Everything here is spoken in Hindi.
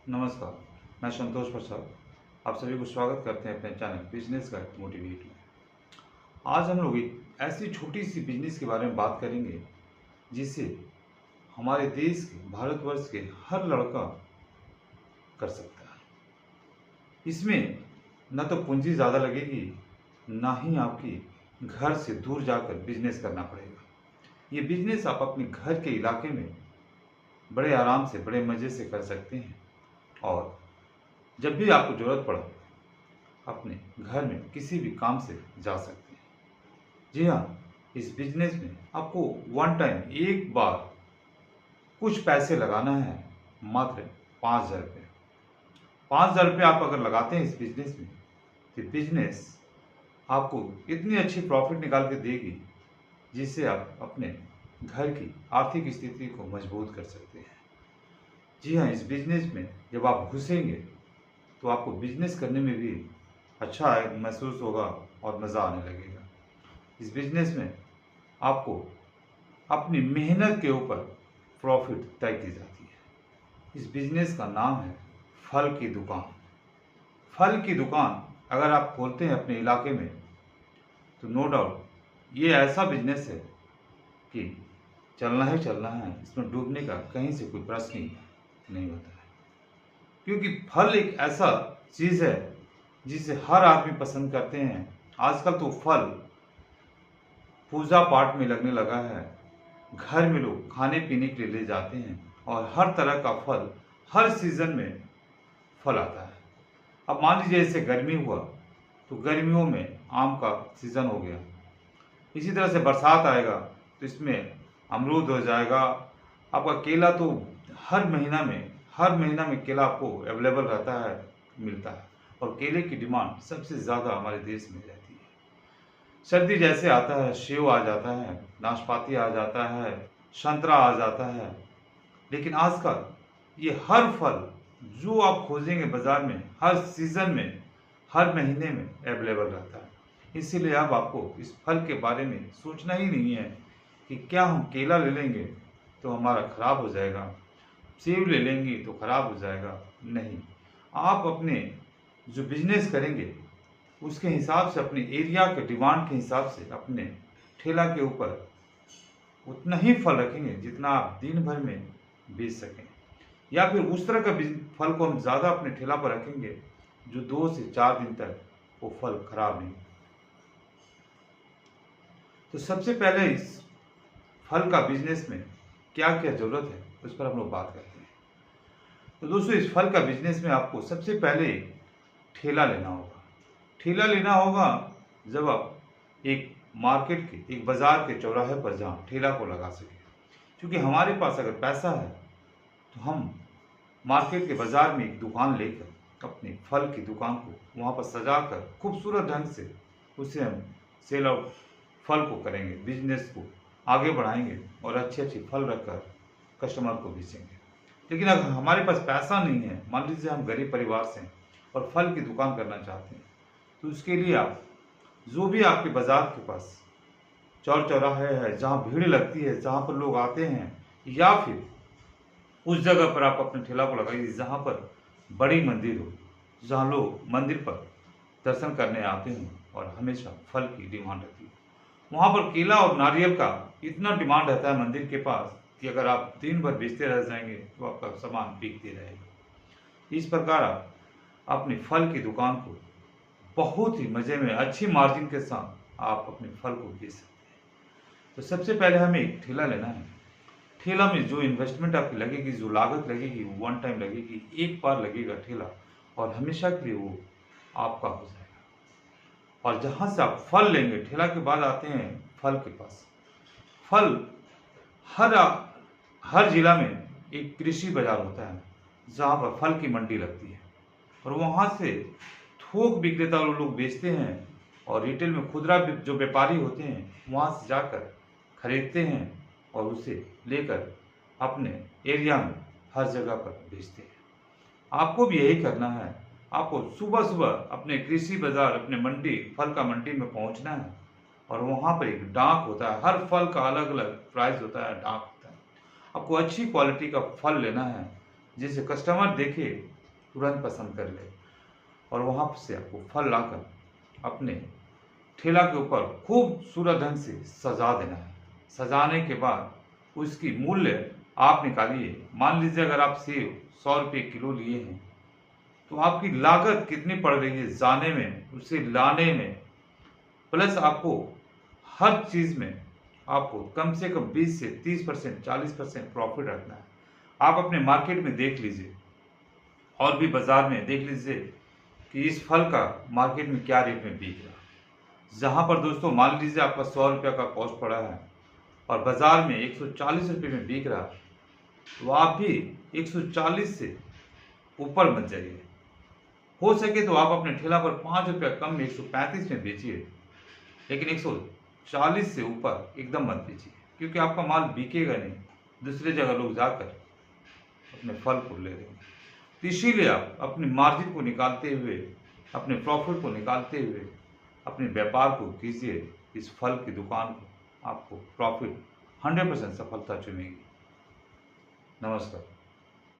नमस्कार, मैं संतोष प्रसाद आप सभी को स्वागत करते हैं अपने चैनल बिजनेस गाइड मोटिवेट में। आज हम लोग एक ऐसी छोटी सी बिजनेस के बारे में बात करेंगे जिसे हमारे देश के भारतवर्ष के हर लड़का कर सकता है। इसमें न तो पूंजी ज़्यादा लगेगी, ना ही आपकी घर से दूर जाकर बिजनेस करना पड़ेगा। ये बिजनेस आप अपने घर के इलाके में बड़े आराम से, बड़े मज़े से कर सकते हैं और जब भी आपको ज़रूरत पड़ा अपने घर में किसी भी काम से जा सकते हैं। जी हाँ, इस बिजनेस में आपको वन टाइम एक बार कुछ पैसे लगाना है, मात्र 5,000 रुपये। 5,000 रुपये आप अगर लगाते हैं इस बिजनेस में, तो बिजनेस आपको इतनी अच्छी प्रॉफिट निकाल के देगी जिससे आप अपने घर की आर्थिक स्थिति को मजबूत कर सकते हैं। जी हाँ, इस बिजनेस में जब आप घुसेंगे तो आपको बिजनेस करने में भी अच्छा महसूस होगा और मज़ा आने लगेगा। इस बिजनेस में आपको अपनी मेहनत के ऊपर प्रॉफिट तय की जाती है। इस बिजनेस का नाम है फल की दुकान। फल की दुकान अगर आप खोलते हैं अपने इलाके में तो नो डाउट ये ऐसा बिजनेस है कि चलना ही चलना है, इसमें डूबने का कहीं से कोई प्रश्न ही नहीं होता है। क्योंकि फल एक ऐसा चीज़ है जिसे हर आदमी पसंद करते हैं। आजकल तो फल पूजा पाठ में लगने लगा है, घर में लोग खाने पीने के लिए ले जाते हैं और हर तरह का फल हर सीज़न में फल आता है। अब मान लीजिए जैसे गर्मी हुआ तो गर्मियों में आम का सीज़न हो गया, इसी तरह से बरसात आएगा तो इसमें अमरूद हो जाएगा। आपका केला तो हर महीना में केला आपको अवेलेबल रहता है, मिलता है और केले की डिमांड सबसे ज़्यादा हमारे देश में रहती है। सर्दी जैसे आता है, सेब आ जाता है, नाशपाती आ जाता है, संतरा आ जाता है, लेकिन आजकल ये हर फल जो आप खोजेंगे बाज़ार में हर सीज़न में, हर महीने में अवेलेबल रहता है। इसीलिए अब आपको इस फल के बारे में सोचना ही नहीं है कि क्या हम केला ले लेंगे तो हमारा खराब हो जाएगा, सेब ले लेंगे तो खराब हो जाएगा। नहीं, आप अपने जो बिजनेस करेंगे उसके हिसाब से, अपने एरिया के डिमांड के हिसाब से अपने ठेला के ऊपर उतना ही फल रखेंगे जितना आप दिन भर में बेच सकें, या फिर उस तरह का फल को हम ज़्यादा अपने ठेला पर रखेंगे जो 2 से 4 दिन तक वो फल खराब नहीं। तो सबसे पहले इस फल का बिजनेस में क्या क्या ज़रूरत है उस पर हम लोग बात करते हैं। तो दोस्तों, इस फल का बिजनेस में आपको सबसे पहले ठेला लेना होगा। ठेला लेना होगा जब आप एक मार्केट के, एक बाज़ार के चौराहे पर जहाँ ठेला को लगा सकें। क्योंकि हमारे पास अगर पैसा है तो हम मार्केट के बाज़ार में एक दुकान लेकर अपने फल की दुकान को वहाँ पर सजा कर खूबसूरत ढंग से उसे हम सेल आउट फल को करेंगे, बिजनेस को आगे बढ़ाएंगे और अच्छे अच्छे फल रखकर कस्टमर को बेचेंगे। लेकिन अगर हमारे पास पैसा नहीं है, मान लीजिए हम गरीब परिवार से हैं और फल की दुकान करना चाहते हैं, तो उसके लिए आप जो भी आपके बाज़ार के पास चौर चौराहे है, जहाँ भीड़ लगती है, जहाँ पर लोग आते हैं, या फिर उस जगह पर आप अपने ठेला को लगाइए जहाँ पर बड़ी मंदिर हो, जहाँ लोग मंदिर पर दर्शन करने आते हैं और हमेशा फल की डिमांड रहती है। वहाँ पर केला और नारियल का इतना डिमांड रहता है मंदिर के पास कि अगर आप दिन भर बेचते रह जाएंगे तो आपका सामान बिकते रहेगा। इस प्रकार आप अपने फल की दुकान को बहुत ही मज़े में अच्छी मार्जिन के साथ आप अपने फल को बेच सकते हैं। तो सबसे पहले हमें एक ठेला लेना है। ठेला में जो इन्वेस्टमेंट आपकी लगेगी, जो लागत लगेगी, वन टाइम लगेगी, एक बार लगेगा ठेला और हमेशा के लिए वो आपका हो जाएगा। और जहाँ से आप फल लेंगे, ठेला के बाद आते हैं फल के पास। फल हर हर जिला में एक कृषि बाजार होता है जहाँ पर फल की मंडी लगती है और वहाँ से थोक विक्रेता लोग बेचते हैं और रिटेल में खुदरा जो व्यापारी होते हैं वहाँ से जाकर खरीदते हैं और उसे लेकर अपने एरिया में हर जगह पर बेचते हैं। आपको भी यही करना है। आपको सुबह सुबह अपने कृषि बाजार, अपने मंडी, फल का मंडी में पहुँचना है और वहाँ पर एक डाक होता है। हर फल का अलग अलग प्राइस होता है, डाक होता है। आपको अच्छी क्वालिटी का फल लेना है जिसे कस्टमर देखे तुरंत पसंद कर ले और वहाँ से आपको फल लाकर अपने ठेला के ऊपर खूबसूरत ढंग से सजा देना है। सजाने के बाद उसकी मूल्य आप निकालिए। मान लीजिए अगर आप सेब 100 रुपये किलो लिए हैं तो आपकी लागत कितनी पड़ रही है जाने में, उसे लाने में, प्लस आपको हर चीज़ में आपको कम से कम 20 से 30%, 40% प्रॉफिट रखना है। आप अपने मार्केट में देख लीजिए और भी बाजार में देख लीजिए कि इस फल का मार्केट में क्या रेट में बिक रहा है। जहाँ पर दोस्तों मान लीजिए आपका 100 रुपये का कॉस्ट पड़ा है और बाजार में 140 रुपये में बिक रहा है, तो आप भी 140 से ऊपर मत जाइए। हो सके तो आप अपने ठेला पर 5 रुपया कम में 135 में बेचिए, लेकिन 140 से ऊपर एकदम मत बेचिए, क्योंकि आपका माल बिकेगा नहीं, दूसरे जगह लोग जाकर अपने फल को ले लेंगे। तो इसीलिए आप अपनी मार्जिन को निकालते हुए, अपने प्रॉफिट को निकालते हुए अपने व्यापार को कीजिए। इस फल की दुकान को आपको प्रॉफिट 100% सफलता चुनेगी। नमस्कार।